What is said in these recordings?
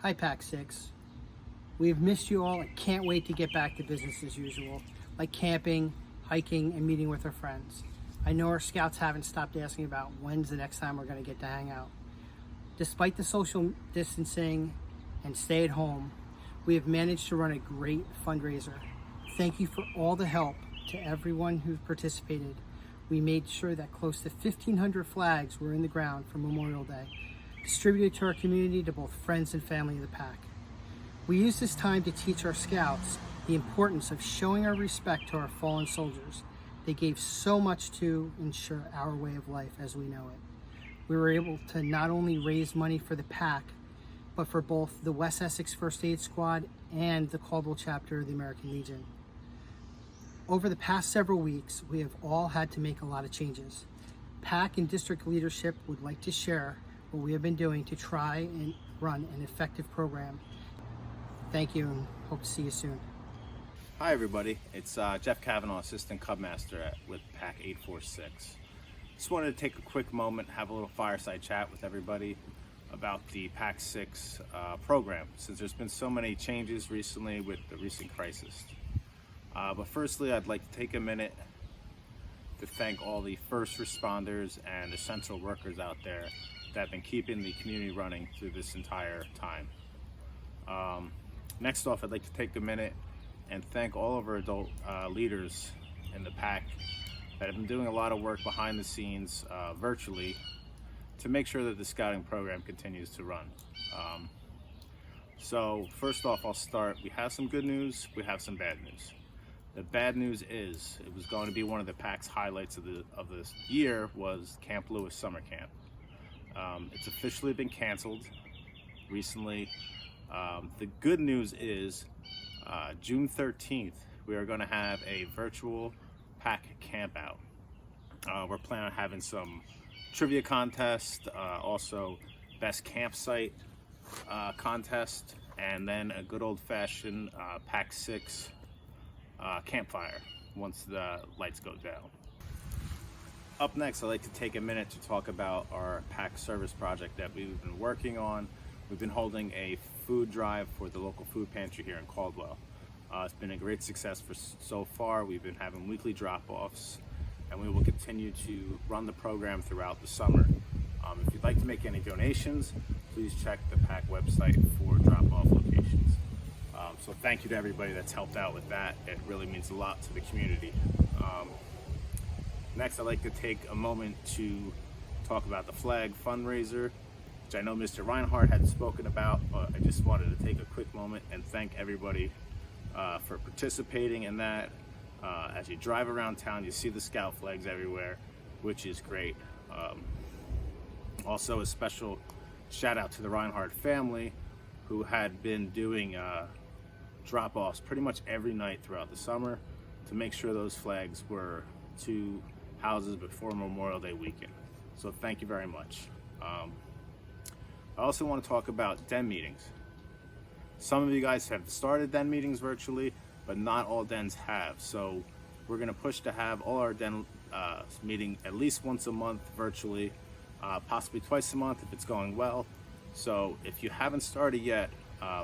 Hi Pack 6. We have missed you all and can't wait to get back to business as usual, like camping, hiking, and meeting with our friends. I know our scouts haven't stopped asking about when's the next time we're going to get to hang out. Despite the social distancing and stay at home, we have managed to run a great fundraiser. Thank you for all the help to everyone who participated. We made sure that close to 1,500 flags were in the ground for Memorial Day, distributed to our community, to both friends and family of the Pack. We used this time to teach our scouts the importance of showing our respect to our fallen soldiers. They gave so much to ensure our way of life as we know it. We were able to not only raise money for the Pack, but for both the West Essex First Aid Squad and the Caldwell chapter of the American Legion. Over the past several weeks, we have all had to make a lot of changes. Pack and district leadership would like to share what we have been doing to try and run an effective program. Thank you and hope to see you soon. Hi everybody, it's Jeff Cavanaugh, Assistant Cub Master with Pack 846. Just wanted to take a quick moment, have a little fireside chat with everybody about the Pack 6 program, since there's been so many changes recently with the recent crisis. But firstly, I'd like to take a minute to thank all the first responders and essential workers out there that have been keeping the community running through this entire time. Next off, I'd like to take a minute and thank all of our adult leaders in the Pack that have been doing a lot of work behind the scenes virtually to make sure that the scouting program continues to run. So first off, I'll start. We have some good news, we have some bad news. The bad news is it was going to be one of the Pack's highlights of this year was Camp Lewis Summer Camp. It's officially been canceled recently. The good news is June 13th, we are going to have a virtual Pack camp out. We're planning on having some trivia contest, also best campsite contest, and then a good old-fashioned Pack 6 campfire once the lights go down. Up next, I'd like to take a minute to talk about our Pack service project that we've been working on. We've been holding a food drive for the local food pantry here in Caldwell. It's been a great success so far. We've been having weekly drop-offs, and we will continue to run the program throughout the summer. If you'd like to make any donations, please check the Pack website for drop-off locations. So thank you to everybody that's helped out with that. It really means a lot to the community. Next, I'd like to take a moment to talk about the flag fundraiser, which I know Mr. Reinhardt had spoken about, but I just wanted to take a quick moment and thank everybody for participating in that. As you drive around town, you see the scout flags everywhere, which is great. Also, a special shout out to the Reinhardt family, who had been doing drop-offs pretty much every night throughout the summer to make sure those flags were to houses before Memorial Day weekend. So thank you very much. I also want to talk about den meetings. Some of you guys have started den meetings virtually, but not all dens have. So we're going to push to have all our den meeting at least once a month virtually, possibly twice a month if it's going well. So if you haven't started yet,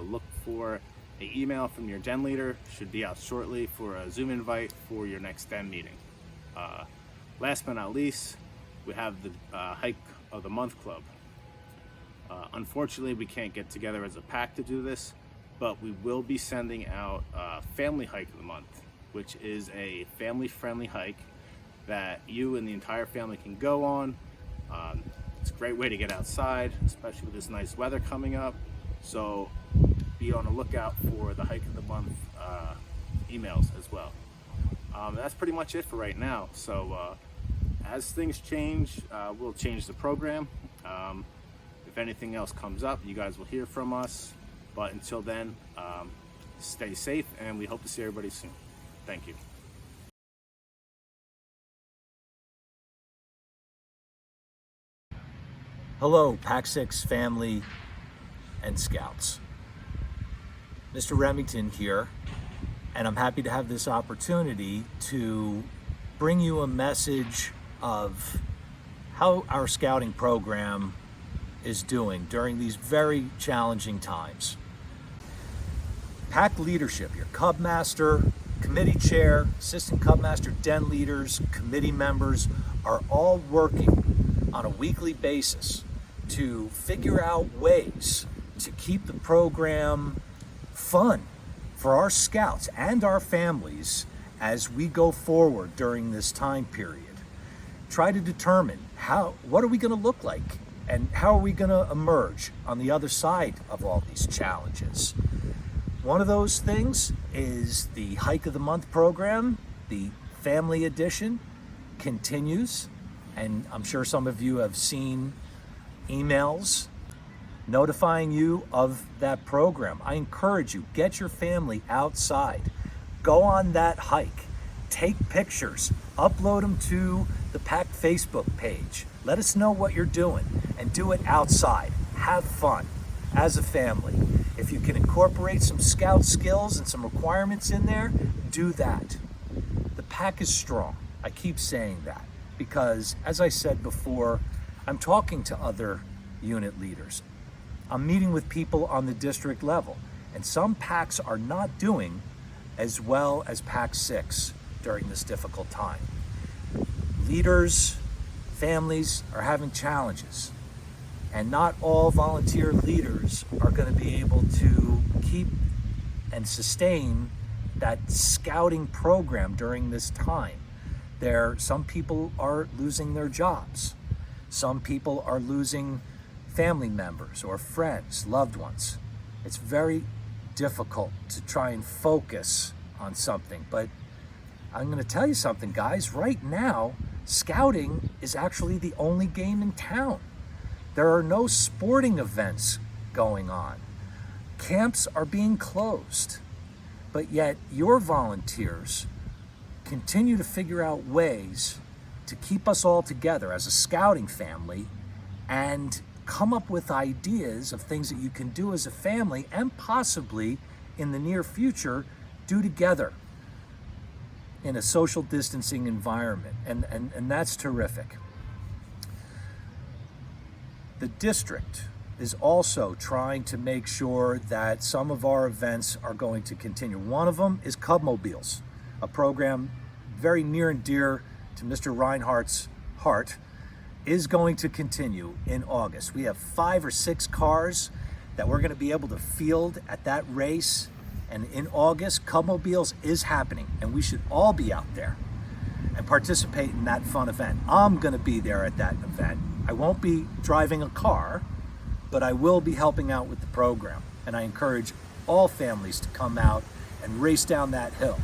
look for an email from your den leader. Should be out shortly for a Zoom invite for your next den meeting. Last but not least, we have the Hike of the Month Club. Unfortunately, we can't get together as a pack to do this, but we will be sending out Family Hike of the Month, which is a family-friendly hike that you and the entire family can go on. It's a great way to get outside, especially with this nice weather coming up. So be on the lookout for the Hike of the Month emails as well. That's pretty much it for right now. So as things change, we'll change the program. If anything else comes up, you guys will hear from us. But until then, stay safe, and we hope to see everybody soon. Thank you. Hello, Pack 6 family and scouts. Mr. Remington here, and I'm happy to have this opportunity to bring you a message of how our scouting program is doing during these very challenging times. Pack leadership, your Cub Master, committee chair, assistant Cub Master, den leaders, committee members are all working on a weekly basis to figure out ways to keep the program fun for our scouts and our families as we go forward during this time period. Try to determine what are we going to look like and how are we going to emerge on the other side of all these challenges. One of those things is the Hike of the Month program. The family edition continues, and I'm sure some of you have seen emails notifying you of that program. I encourage you, get your family outside, go on that hike, take pictures, upload them to the Pack Facebook page. Let us know what you're doing and do it outside. Have fun as a family. If you can incorporate some scout skills and some requirements in there, do that. The pack is strong. I keep saying that because, as I said before, I'm talking to other unit leaders. I'm meeting with people on the district level, and some packs are not doing as well as Pack 6 during this difficult time. Leaders, families are having challenges, and not all volunteer leaders are going to be able to keep and sustain that scouting program during this time. Some people are losing their jobs. Some people are losing family members or friends, loved ones. It's very difficult to try and focus on something, but I'm going to tell you something, guys. Right now, scouting is actually the only game in town. There are no sporting events going on. Camps are being closed, but yet your volunteers continue to figure out ways to keep us all together as a scouting family and come up with ideas of things that you can do as a family and possibly in the near future do together in a social distancing environment. And that's terrific. The district is also trying to make sure that some of our events are going to continue. One of them is Cub Mobiles, a program very near and dear to Mr. Reinhardt's heart, is going to continue in August. We have 5 or 6 cars that we're going to be able to field at that race. And in August, Cub Mobiles is happening, and we should all be out there and participate in that fun event. I'm going to be there at that event. I won't be driving a car, but I will be helping out with the program. And I encourage all families to come out and race down that hill.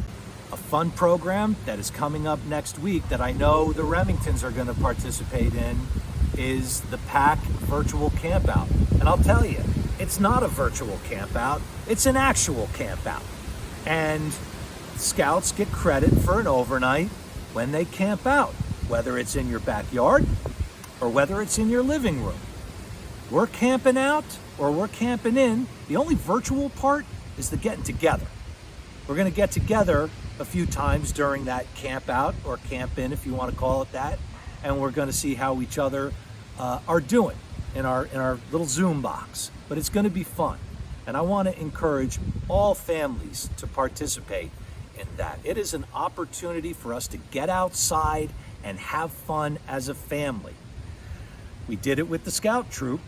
A fun program that is coming up next week that I know the Remingtons are going to participate in is the Pack Virtual Campout. And I'll tell you, it's not a virtual campout, it's an actual campout. And scouts get credit for an overnight when they camp out, whether it's in your backyard or whether it's in your living room. We're camping out or we're camping in. The only virtual part is the getting together. We're going to get together a few times during that camp out or camp in, if you want to call it that, and we're going to see how each other are doing in our little Zoom box. But it's going to be fun, and I want to encourage all families to participate in that. It is an opportunity for us to get outside and have fun as a family. We did it with the Scout Troop,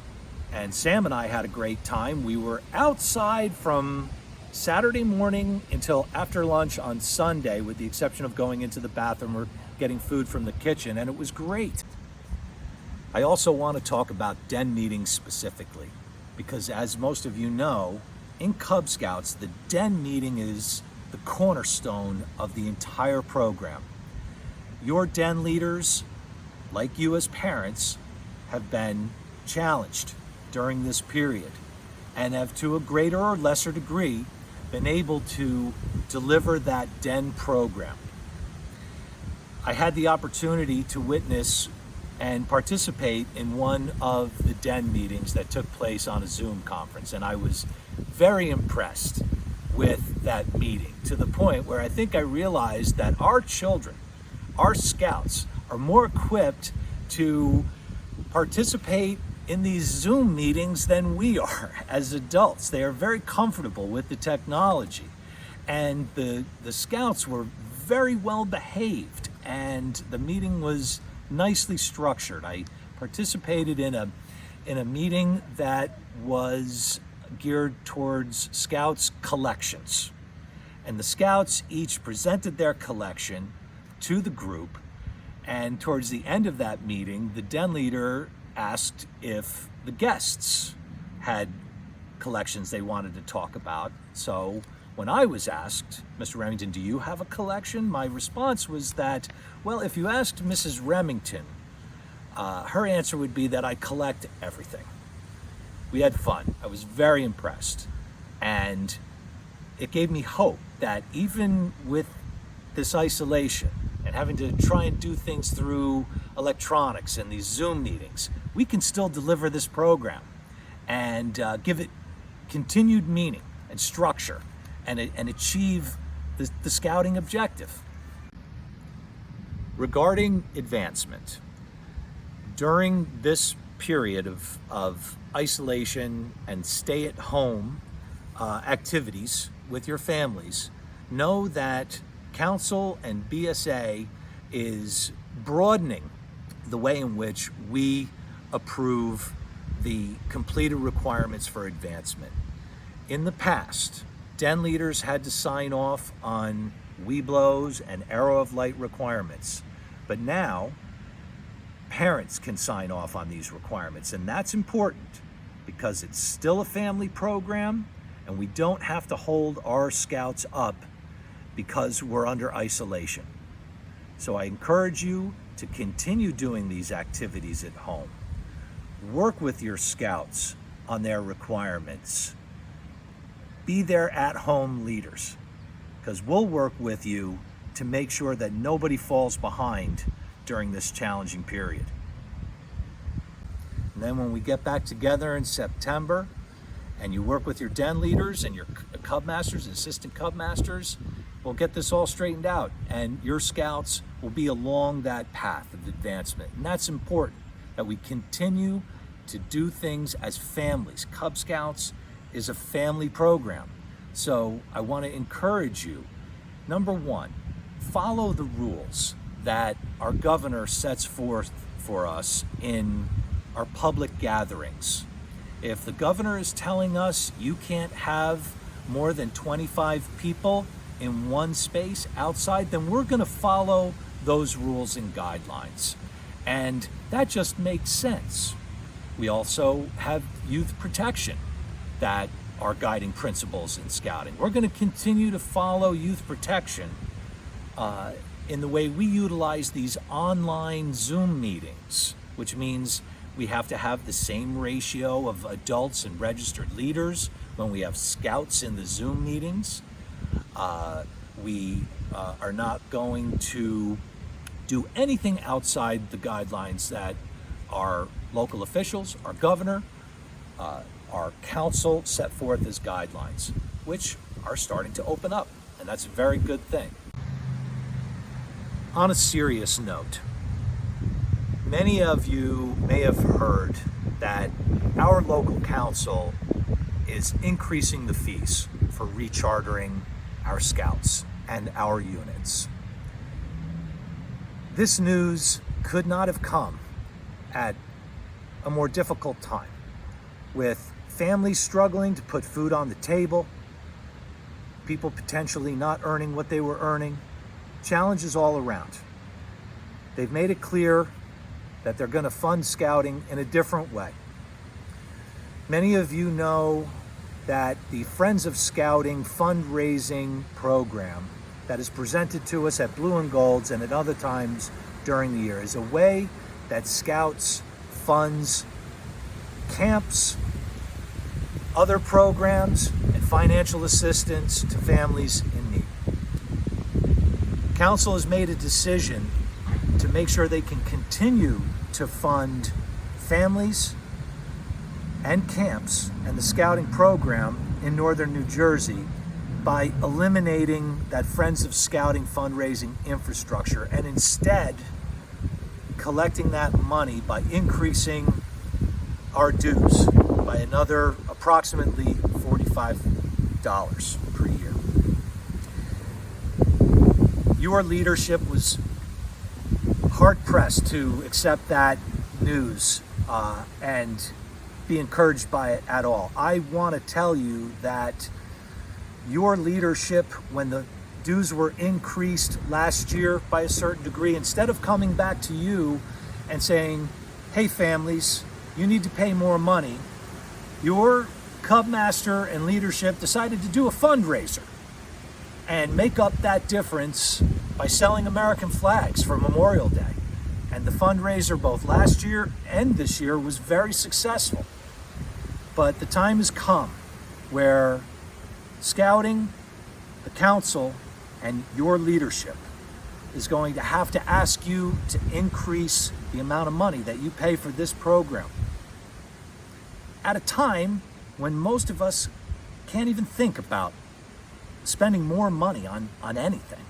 and Sam and I had a great time. We were outside from Saturday morning until after lunch on Sunday, with the exception of going into the bathroom or getting food from the kitchen, and it was great. I also want to talk about den meetings specifically, because as most of you know, in Cub Scouts, the den meeting is the cornerstone of the entire program. Your den leaders, like you as parents, have been challenged during this period and have, to a greater or lesser degree, been able to deliver that den program. I had the opportunity to witness and participate in one of the den meetings that took place on a Zoom conference, and I was very impressed with that meeting, to the point where I think I realized that our children, our scouts, are more equipped to participate in these Zoom meetings than we are as adults. They are very comfortable with the technology. And the scouts were very well behaved, and the meeting was nicely structured. I participated in a meeting that was geared towards scouts' collections. And the scouts each presented their collection to the group, and towards the end of that meeting, the den leader asked if the guests had collections they wanted to talk about. So when I was asked, Mr. Remington, do you have a collection? My response was that, well, if you asked Mrs. Remington, her answer would be that I collect everything. We had fun. I was very impressed. And it gave me hope that even with this isolation and having to try and do things through electronics and these Zoom meetings, we can still deliver this program and give it continued meaning and structure and achieve the scouting objective. Regarding advancement, during this period of isolation and stay-at-home activities with your families, know that Council and BSA is broadening the way in which we approve the completed requirements for advancement. In the past, den leaders had to sign off on Webelos and Arrow of Light requirements, but now parents can sign off on these requirements, and that's important because it's still a family program and we don't have to hold our scouts up because we're under isolation. So I encourage you to continue doing these activities at home. Work with your scouts on their requirements. Be their at-home leaders, because we'll work with you to make sure that nobody falls behind during this challenging period. And then when we get back together in September and you work with your den leaders and your cub masters and assistant cub masters, we'll get this all straightened out and your scouts will be along that path of advancement. And that's important, that we continue to do things as families. Cub Scouts is a family program. So I want to encourage you, number one, follow the rules that our governor sets forth for us in our public gatherings. If the governor is telling us you can't have more than 25 people in one space outside, then we're going to follow those rules and guidelines. And that just makes sense. We also have youth protection that are guiding principles in scouting. We're going to continue to follow youth protection in the way we utilize these online Zoom meetings, which means we have to have the same ratio of adults and registered leaders when we have scouts in the Zoom meetings. We are not going to do anything outside the guidelines that our local officials, our governor, our council set forth as guidelines, which are starting to open up, and that's a very good thing. On a serious note, many of you may have heard that our local council is increasing the fees for rechartering our scouts and our units. This news could not have come at a more difficult time, with families struggling to put food on the table, people potentially not earning what they were earning, challenges all around. They've made it clear that they're going to fund scouting in a different way. Many of you know that the Friends of Scouting fundraising program that is presented to us at Blue and Golds and at other times during the year is a way that Scouts funds camps, other programs, and financial assistance to families in need. Council has made a decision to make sure they can continue to fund families and camps and the scouting program in northern New Jersey by eliminating that Friends of Scouting fundraising infrastructure and instead collecting that money by increasing our dues by another approximately $45 per year. Your leadership was hard-pressed to accept that news and be encouraged by it at all. I want to tell you that your leadership, when the dues were increased last year by a certain degree, instead of coming back to you and saying, hey families, you need to pay more money, your Cub Master and leadership decided to do a fundraiser and make up that difference by selling American flags for Memorial Day. And the fundraiser both last year and this year was very successful. But the time has come where Scouting, the council, and your leadership is going to have to ask you to increase the amount of money that you pay for this program at a time when most of us can't even think about spending more money on anything.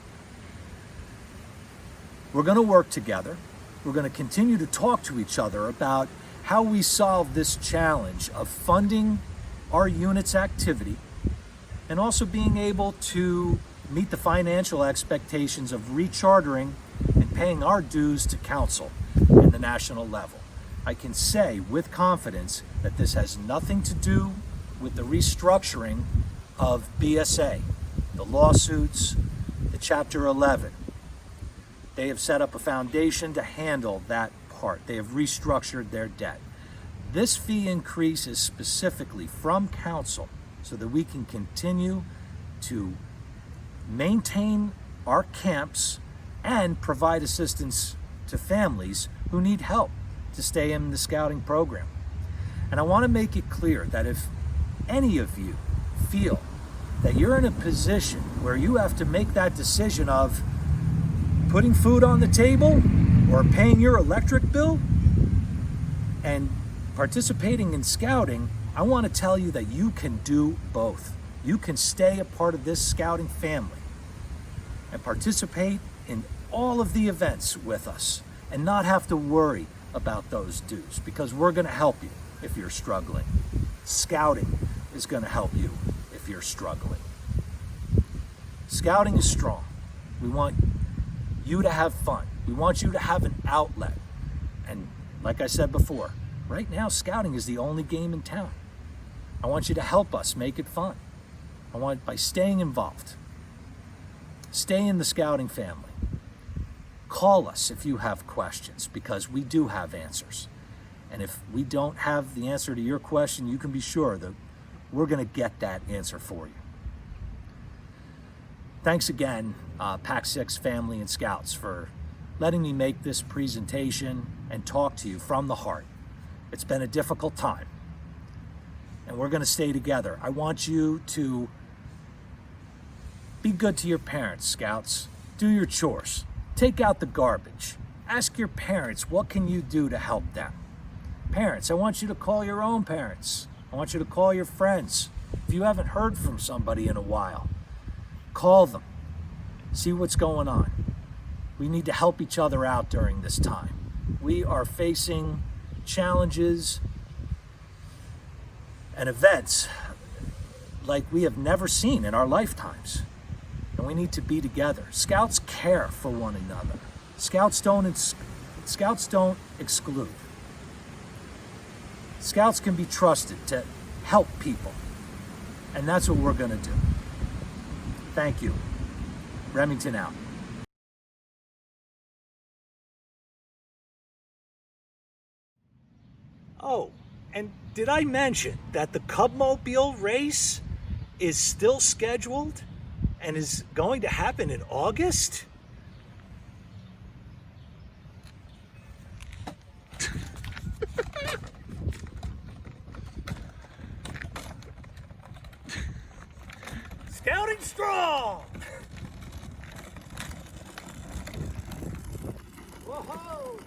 We're going to work together. We're going to continue to talk to each other about how we solve this challenge of funding our unit's activity and also being able to meet the financial expectations of rechartering and paying our dues to council in the national level. I can say with confidence that this has nothing to do with the restructuring of BSA, the lawsuits, the Chapter 11. They have set up a foundation to handle that part. They have restructured their debt. This fee increase is specifically from council so that we can continue to maintain our camps and provide assistance to families who need help to stay in the scouting program. And I want to make it clear that if any of you feel that you're in a position where you have to make that decision of putting food on the table or paying your electric bill and participating in scouting, I want to tell you that you can do both. You can stay a part of this scouting family and participate in all of the events with us and not have to worry about those dues, because we're going to help you if you're struggling. Scouting is going to help you if you're struggling. Scouting is strong. We want you to have fun. We want you to have an outlet. And like I said before, right now scouting is the only game in town. I want you to help us make it fun. By staying involved. Stay in the scouting family. Call us if you have questions, because we do have answers. And if we don't have the answer to your question, you can be sure that we're going to get that answer for you. Thanks again, Pack 6 family and Scouts, for letting me make this presentation and talk to you from the heart. It's been a difficult time, and we're going to stay together. I want you to be good to your parents, Scouts. Do your chores. Take out the garbage. Ask your parents, what can you do to help them? Parents, I want you to call your own parents. I want you to call your friends. If you haven't heard from somebody in a while, call them. See what's going on. We need to help each other out during this time. We are facing challenges and events like we have never seen in our lifetimes. And we need to be together. Scouts care for one another. Scouts don't exclude. Scouts can be trusted to help people. And that's what we're going to do. Thank you. Remington out. Oh, and did I mention that the Cubmobile race is still scheduled and is going to happen in August? Scouting strong! Whoa!